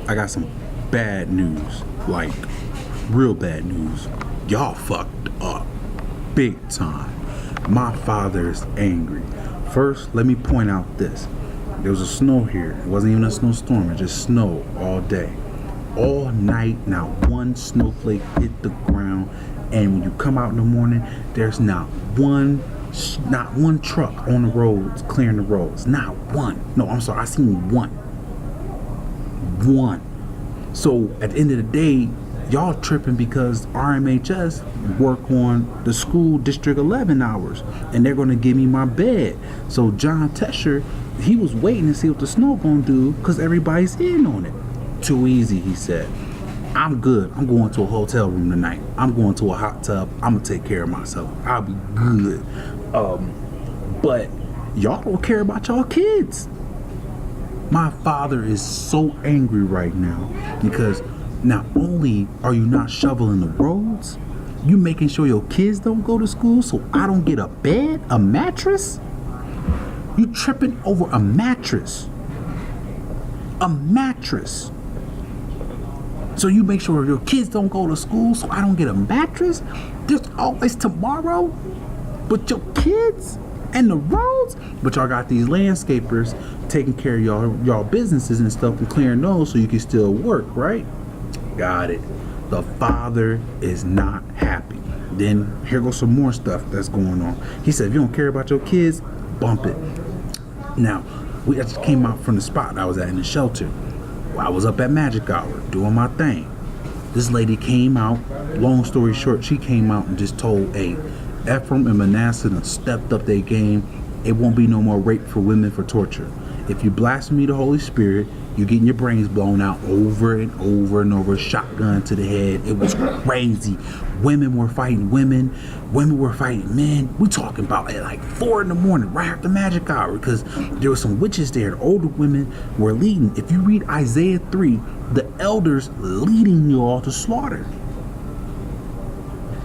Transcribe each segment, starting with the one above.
I got some bad news, like real bad news. Y'all fucked up big time. My father is angry. First, let me point out this. There was a snow here. It wasn't even a snowstorm. It just snowed all day. All night, not one snowflake hit the ground. And when you come out in the morning, there's not one truck on the roads clearing the roads. Not one. No, I'm sorry. I seen one. One. So at the end of the day, y'all tripping because RMHS work on the school District 11 hours, and they're going to give me my bed. So John Tesher, he was waiting to see what the snow going to do because everybody's in on it. Too easy, he said. I'm good. I'm going to a hotel room tonight. I'm going to a hot tub. I'm going to take care of myself. I'll be good. But y'all don't care about y'all kids. My father is so angry right now because not only are you not shoveling the roads, you making sure your kids don't go to school so I don't get a bed, a mattress. You tripping over a mattress. A mattress. So you make sure your kids don't go to school so I don't get a mattress. There's always tomorrow. But your kids and the roads. But y'all got these landscapers taking care of y'all businesses and stuff and clearing those so you can still work, right? Got it. The father is not happy. Then here goes some more stuff that's going on. He said, if you don't care about your kids, bump it. Now, we just came out from the spot I was at in the shelter. I was up at magic hour doing my thing. This lady came out, long story short, she came out and just told, hey, Ephraim and Manasseh done stepped up their game. It won't be no more rape for women for torture. If you blaspheme the Holy Spirit, you're getting your brains blown out over and over and over, shotgun to the head. It was crazy. Women were fighting women. Women were fighting men. We talking about at like 4 in the morning, right after magic hour, because there were some witches there. The older women were leading. If you read Isaiah 3, the elders leading you all to slaughter.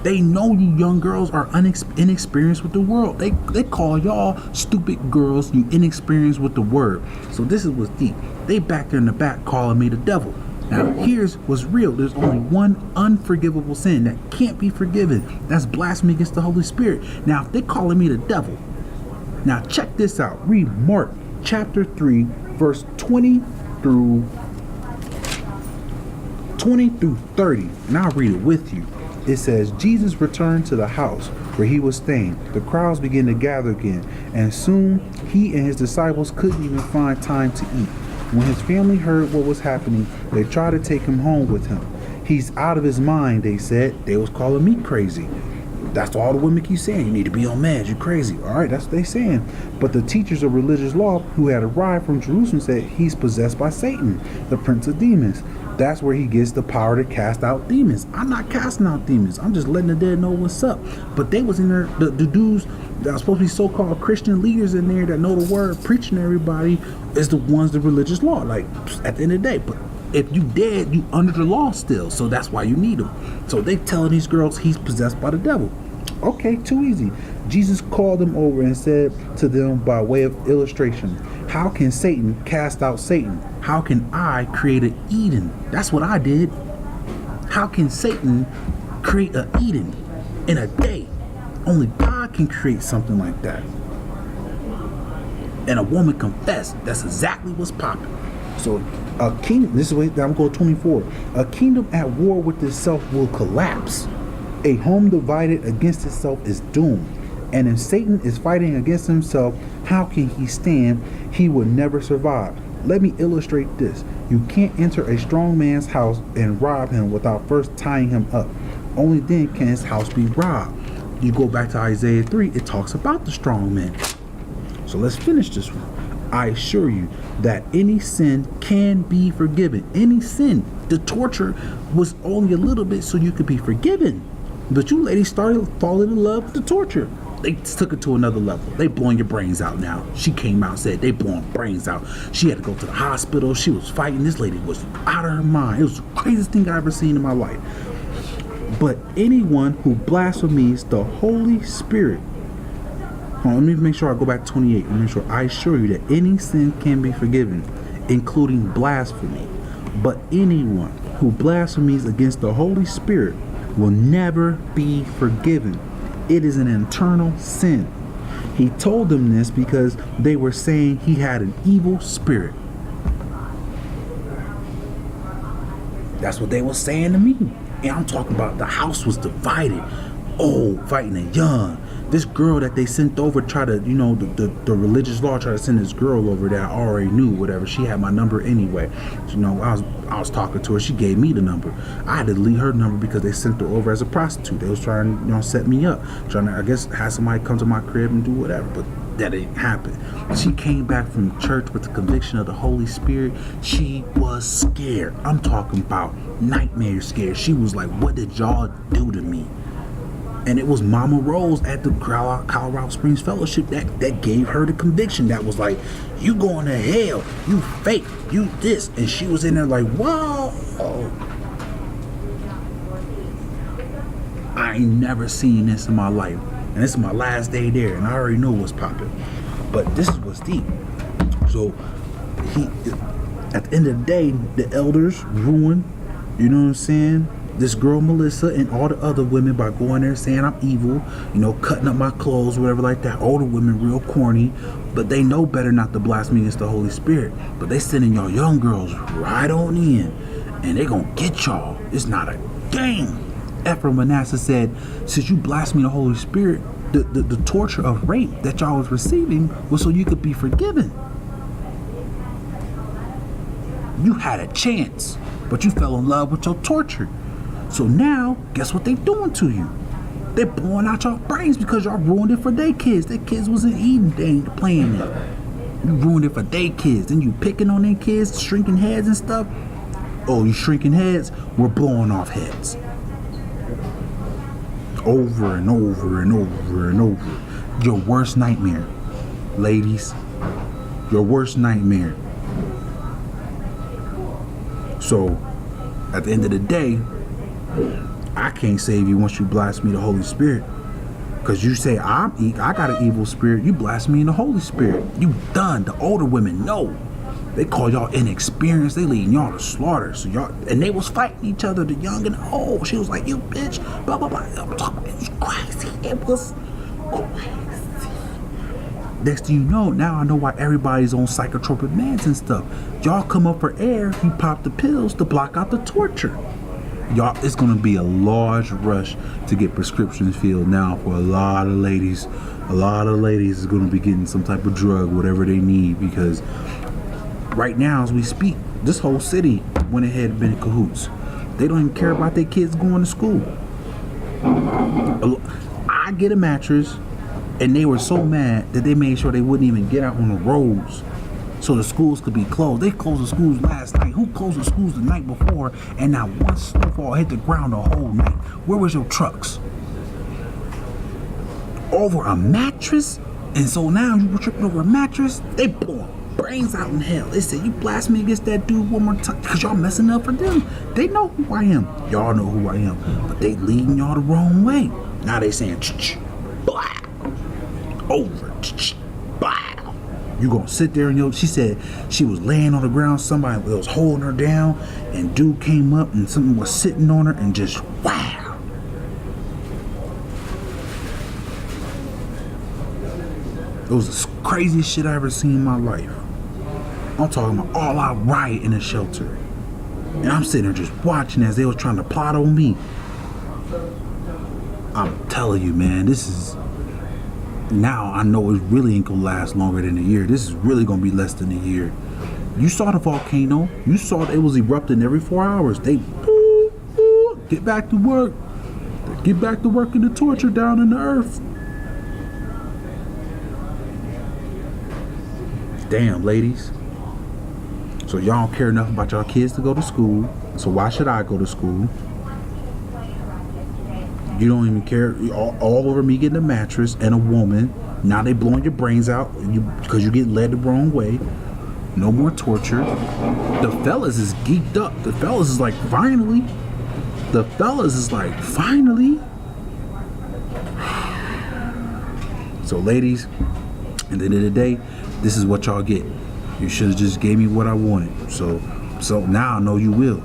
They know you young girls are inexperienced with the world. They call y'all stupid girls, you inexperienced with the word. So this is what's deep. They back there in the back calling me the devil. Now here's what's real. There's only one unforgivable sin that can't be forgiven. That's blasphemy against the Holy Spirit. Now if they calling me the devil, now check this out. Read Mark chapter 3 verse 20 through 30, and I'll read it with you. It says, Jesus returned to the house where he was staying. The crowds began to gather again, and soon he and his disciples couldn't even find time to eat. When his family heard what was happening, they tried to take him home with him. He's out of his mind, they said. They was calling me crazy. That's all the women keep saying. You need to be on meds. You're crazy. All right, that's what they saying. But the teachers of religious law who had arrived from Jerusalem said he's possessed by Satan, the prince of demons. That's where he gets the power to cast out demons. I'm not casting out demons. I'm just letting the dead know what's up. But they was in there, the dudes that are supposed to be so-called Christian leaders in there that know the word, preaching to everybody, is the ones, the religious law. Like, at the end of the day. But if you dead, you under the law still. So that's why you need him. So they telling these girls he's possessed by the devil. Okay, too easy. Jesus called them over and said to them by way of illustration, how can Satan cast out Satan? How can I create an Eden? That's what I did. How can Satan create an Eden in a day? Only God can create something like that. And a woman confessed. That's exactly what's popping. So a king, this is what I'm going 24. A kingdom at war with itself will collapse. A home divided against itself is doomed. And if Satan is fighting against himself, how can he stand? He will never survive. Let me illustrate this. You can't enter a strong man's house and rob him without first tying him up. Only then can his house be robbed. You go back to Isaiah 3, it talks about the strong man. So let's finish this one. I assure you that any sin can be forgiven. Any sin. The torture was only a little bit so you could be forgiven. But you ladies started falling in love with the torture. They took it to another level. They blowing your brains out now. She came out and said they blowing brains out. She had to go to the hospital. She was fighting. This lady was out of her mind. It was the craziest thing I ever seen in my life. But anyone who blasphemes the Holy Spirit. Let me make sure I go back to 28. Let me make sure I assure you that any sin can be forgiven, including blasphemy. But anyone who blasphemes against the Holy Spirit will never be forgiven. It is an internal sin. He told them this because they were saying he had an evil spirit. That's what they were saying to me. And I'm talking about the house was divided. Old fighting the young. This girl that they sent over tried to, the religious law tried to send this girl over that I already knew, whatever. She had my number anyway. I was talking to her. She gave me the number. I had to delete her number because they sent her over as a prostitute. They was trying to, set me up. Trying to, I guess, have somebody come to my crib and do whatever. But that didn't happen. She came back from church with the conviction of the Holy Spirit. She was scared. I'm talking about nightmare scared. She was like, what did y'all do to me? And it was Mama Rose at the Colorado Springs Fellowship that gave her the conviction. That was like, you going to hell, you fake, you this. And she was in there like, whoa. I ain't never seen this in my life. And this is my last day there, and I already know what's popping. But this is what's deep. So, at the end of the day, the elders ruined, you know what I'm saying, this girl Melissa and all the other women by going there saying I'm evil, cutting up my clothes, whatever like that. Older women real corny, but they know better not to blaspheme against the Holy Spirit. But they sending y'all young girls right on in, and they gonna get y'all. It's not a game. Ephraim Manasseh said, since you blaspheme the Holy Spirit, the torture of rape that y'all was receiving was so you could be forgiven. You had a chance, but you fell in love with your torture. So now, guess what they doing to you? They blowing out your brains because y'all ruined it for their kids. Their kids wasn't eating, they ain't playing it. You ruined it for their kids. Then you picking on their kids, shrinking heads and stuff. Oh, you shrinking heads? We're blowing off heads. Over and over and over and over. Your worst nightmare, ladies. Your worst nightmare. So, at the end of the day, I can't save you once you blaspheme the Holy Spirit. Because you say, I got an evil spirit. You blaspheme the Holy Spirit. You done. The older women know. They call y'all inexperienced. They leading y'all to slaughter. So y'all, and they was fighting each other, the young and old. She was like, you bitch, blah, blah, blah. I'm talking, it was crazy. It was crazy. Next thing you know, now I know why everybody's on psychotropic meds and stuff. Y'all come up for air, you pop the pills to block out the torture. Y'all, it's gonna be a large rush to get prescriptions filled now for a lot of ladies. A lot of ladies is gonna be getting some type of drug, whatever they need, because right now as we speak, this whole city went ahead and been in cahoots. They don't even care about their kids going to school. I get a mattress, and they were so mad that they made sure they wouldn't even get out on the roads so the schools could be closed. They closed the schools last night. Who closed the schools the night before and not one snowfall hit the ground the whole night? Where was your trucks? Over a mattress? And so now you were tripping over a mattress? They blowing brains out in hell. They said, you blaspheme against that dude one more time because y'all messing up for them. They know who I am. Y'all know who I am. But they leading y'all the wrong way. Now they saying, blah, over, blah. You gonna sit there and she said she was laying on the ground, somebody was holding her down, and dude came up and something was sitting on her and just wow. It was the craziest shit I ever seen in my life. I'm talking about all out riot in a shelter. And I'm sitting there just watching as they was trying to plot on me. I'm telling you, man, this is, now I know it really ain't gonna last longer than a year. This is really gonna be less than a year. You saw the volcano. You saw it was erupting every 4 hours. They get back to work. Get back to working the torture down in the earth. Damn, ladies. So y'all don't care enough about y'all kids to go to school. So why should I go to school? You don't even care. All over me getting a mattress and a woman. Now they blowing your brains out because you get led the wrong way. No more torture. The fellas is geeked up. The fellas is like, finally. The fellas is like, finally. So ladies, at the end of the day, this is what y'all get. You should have just gave me what I wanted. So So now I know you will.